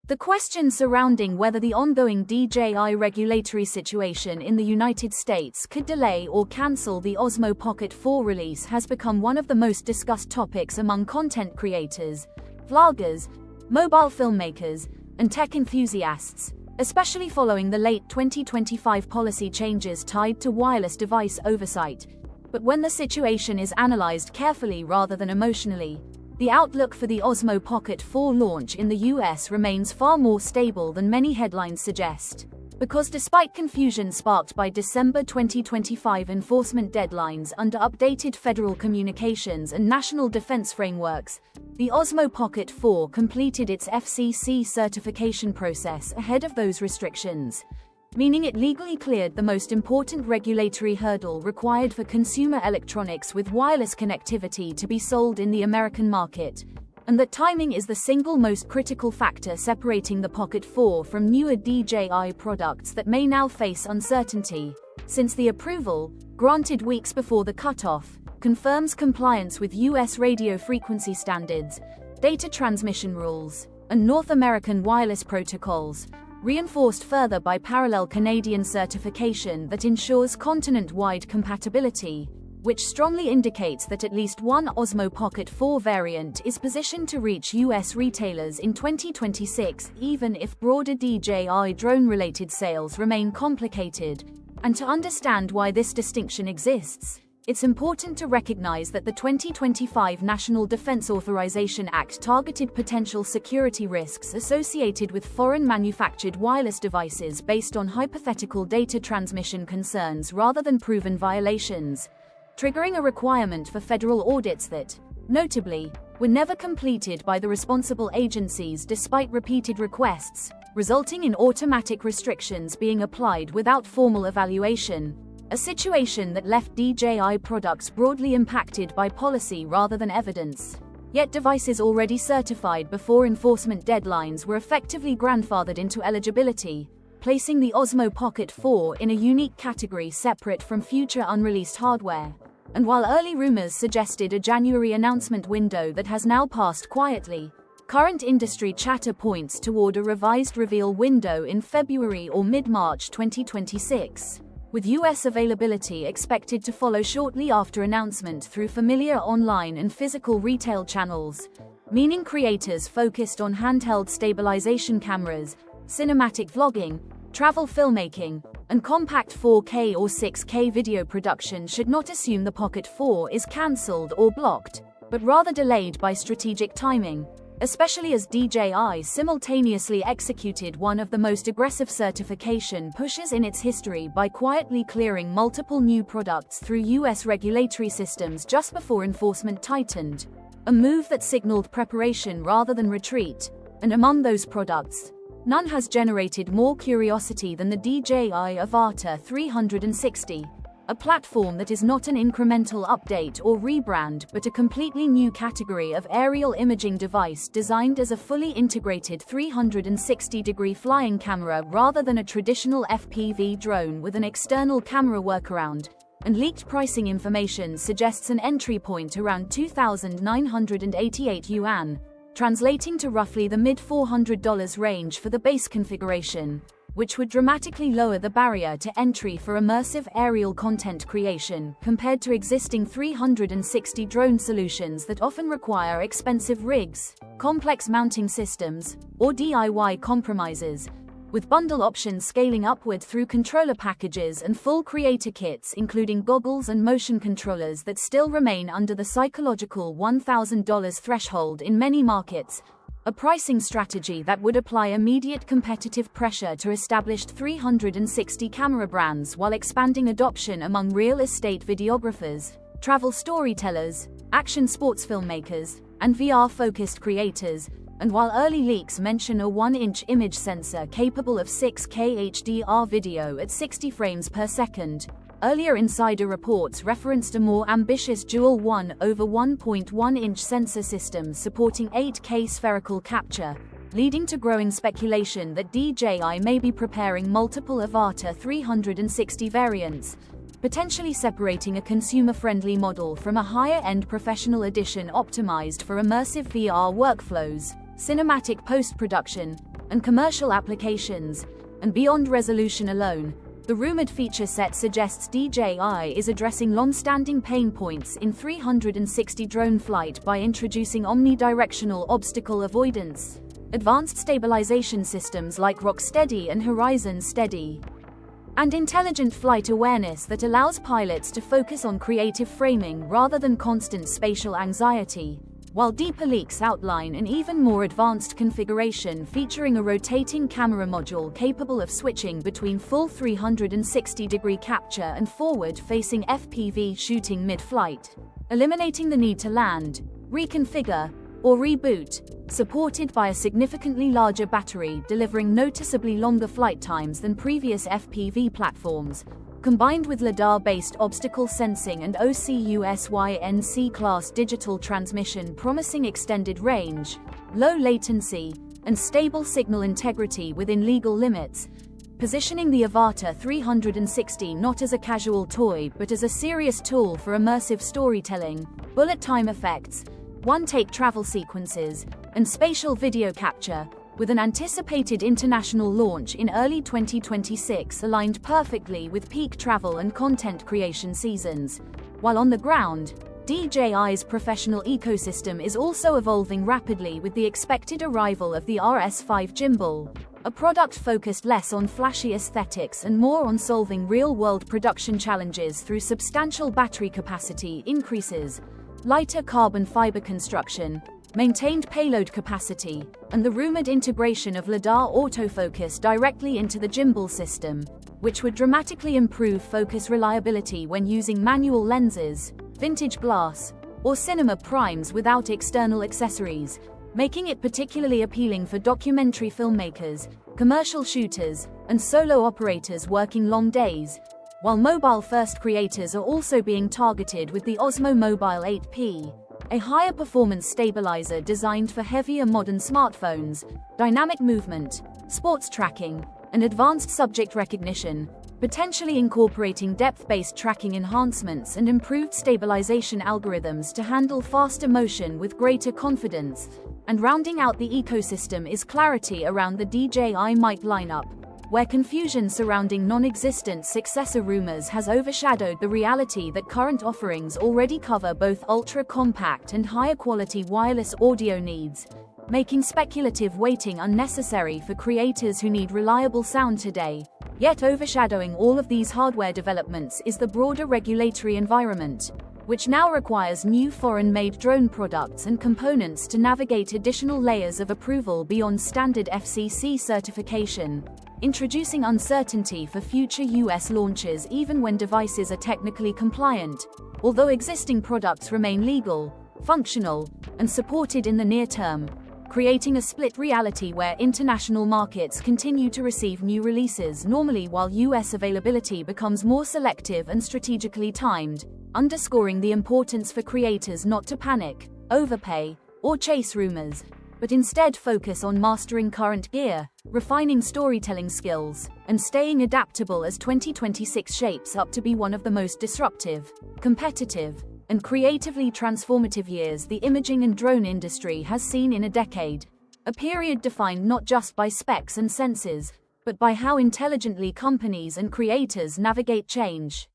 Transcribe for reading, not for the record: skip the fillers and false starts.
The question surrounding whether the ongoing DJI regulatory situation in the United States could delay or cancel the Osmo Pocket 4 release has become one of the most discussed topics among content creators, vloggers, mobile filmmakers, and tech enthusiasts, especially following the late 2025 policy changes tied to wireless device oversight. But when the situation is analyzed carefully rather than emotionally, the outlook for the Osmo Pocket 4 launch in the US remains far more stable than many headlines suggest. Because despite confusion sparked by December 2025 enforcement deadlines under updated federal communications and national defense frameworks, the Osmo Pocket 4 completed its FCC certification process ahead of those restrictions, meaning it legally cleared the most important regulatory hurdle required for consumer electronics with wireless connectivity to be sold in the American market, and that timing is the single most critical factor separating the Pocket 4 from newer DJI products that may now face uncertainty, since the approval, granted weeks before the cutoff, confirms compliance with US radio frequency standards, data transmission rules, and North American wireless protocols, reinforced further by parallel Canadian certification that ensures continent-wide compatibility, which strongly indicates that at least one Osmo Pocket 4 variant is positioned to reach US retailers in 2026, even if broader DJI drone-related sales remain complicated. And to understand why this distinction exists, it's important to recognize that the 2025 National Defense Authorization Act targeted potential security risks associated with foreign-manufactured wireless devices based on hypothetical data transmission concerns rather than proven violations, triggering a requirement for federal audits that, notably, were never completed by the responsible agencies despite repeated requests, resulting in automatic restrictions being applied without formal evaluation. A situation that left DJI products broadly impacted by policy rather than evidence. Yet devices already certified before enforcement deadlines were effectively grandfathered into eligibility, placing the Osmo Pocket 4 in a unique category separate from future unreleased hardware. And while early rumors suggested a January announcement window that has now passed quietly, current industry chatter points toward a revised reveal window in February or mid-March 2026. With US availability expected to follow shortly after announcement through familiar online and physical retail channels, meaning creators focused on handheld stabilization cameras, cinematic vlogging, travel filmmaking, and compact 4K or 6K video production should not assume the Pocket 4 is cancelled or blocked, but rather delayed by strategic timing, especially as DJI simultaneously executed one of the most aggressive certification pushes in its history by quietly clearing multiple new products through US regulatory systems just before enforcement tightened, a move that signaled preparation rather than retreat. And among those products, none has generated more curiosity than the DJI Avata 360, a platform that is not an incremental update or rebrand but a completely new category of aerial imaging device designed as a fully integrated 360-degree flying camera rather than a traditional FPV drone with an external camera workaround, and leaked pricing information suggests an entry point around 2,988 yuan, translating to roughly the mid-$400 range for the base configuration, which would dramatically lower the barrier to entry for immersive aerial content creation compared to existing 360 drone solutions that often require expensive rigs, complex mounting systems, or DIY compromises, with bundle options scaling upward through controller packages and full creator kits including goggles and motion controllers that still remain under the psychological $1,000 threshold in many markets. A pricing strategy that would apply immediate competitive pressure to established 360 camera brands while expanding adoption among real estate videographers, travel storytellers, action sports filmmakers, and VR-focused creators. And while early leaks mention a 1-inch image sensor capable of 6K HDR video at 60 frames per second, earlier insider reports referenced a more ambitious dual 1/1.1-inch sensor system supporting 8K spherical capture, leading to growing speculation that DJI may be preparing multiple Avata 360 variants, potentially separating a consumer-friendly model from a higher-end professional edition optimized for immersive VR workflows, cinematic post-production, and commercial applications, and beyond resolution alone. The rumored feature set suggests DJI is addressing long-standing pain points in 360 drone flight by introducing omnidirectional obstacle avoidance, advanced stabilization systems like Rocksteady and Horizon Steady, and intelligent flight awareness that allows pilots to focus on creative framing rather than constant spatial anxiety, while deeper leaks outline an even more advanced configuration featuring a rotating camera module capable of switching between full 360-degree capture and forward-facing FPV shooting mid-flight, eliminating the need to land, reconfigure, or reboot, supported by a significantly larger battery delivering noticeably longer flight times than previous FPV platforms, combined with LiDAR-based obstacle sensing and OCUSYNC class digital transmission promising extended range, low latency, and stable signal integrity within legal limits, positioning the Avata 360 not as a casual toy but as a serious tool for immersive storytelling, bullet time effects, one-take travel sequences, and spatial video capture, with an anticipated international launch in early 2026 aligned perfectly with peak travel and content creation seasons. While on the ground, DJI's professional ecosystem is also evolving rapidly with the expected arrival of the RS5 gimbal, a product focused less on flashy aesthetics and more on solving real-world production challenges through substantial battery capacity increases, lighter carbon fiber construction, maintained payload capacity, and the rumored integration of LiDAR autofocus directly into the gimbal system, which would dramatically improve focus reliability when using manual lenses, vintage glass, or cinema primes without external accessories, making it particularly appealing for documentary filmmakers, commercial shooters, and solo operators working long days, while mobile-first creators are also being targeted with the Osmo Mobile 8P, a higher performance stabilizer designed for heavier modern smartphones, dynamic movement, sports tracking, and advanced subject recognition, potentially incorporating depth-based tracking enhancements and improved stabilization algorithms to handle faster motion with greater confidence. And rounding out the ecosystem is clarity around the DJI mic lineup, where confusion surrounding non-existent successor rumors has overshadowed the reality that current offerings already cover both ultra-compact and higher-quality wireless audio needs, making speculative waiting unnecessary for creators who need reliable sound today. Yet overshadowing all of these hardware developments is the broader regulatory environment, which now requires new foreign-made drone products and components to navigate additional layers of approval beyond standard FCC certification, introducing uncertainty for future US launches even when devices are technically compliant, although existing products remain legal, functional, and supported in the near term, creating a split reality where international markets continue to receive new releases normally while US availability becomes more selective and strategically timed, underscoring the importance for creators not to panic, overpay, or chase rumors, but instead focus on mastering current gear, refining storytelling skills, and staying adaptable as 2026 shapes up to be one of the most disruptive, competitive, and creatively transformative years the imaging and drone industry has seen in a decade, a period defined not just by specs and sensors, but by how intelligently companies and creators navigate change.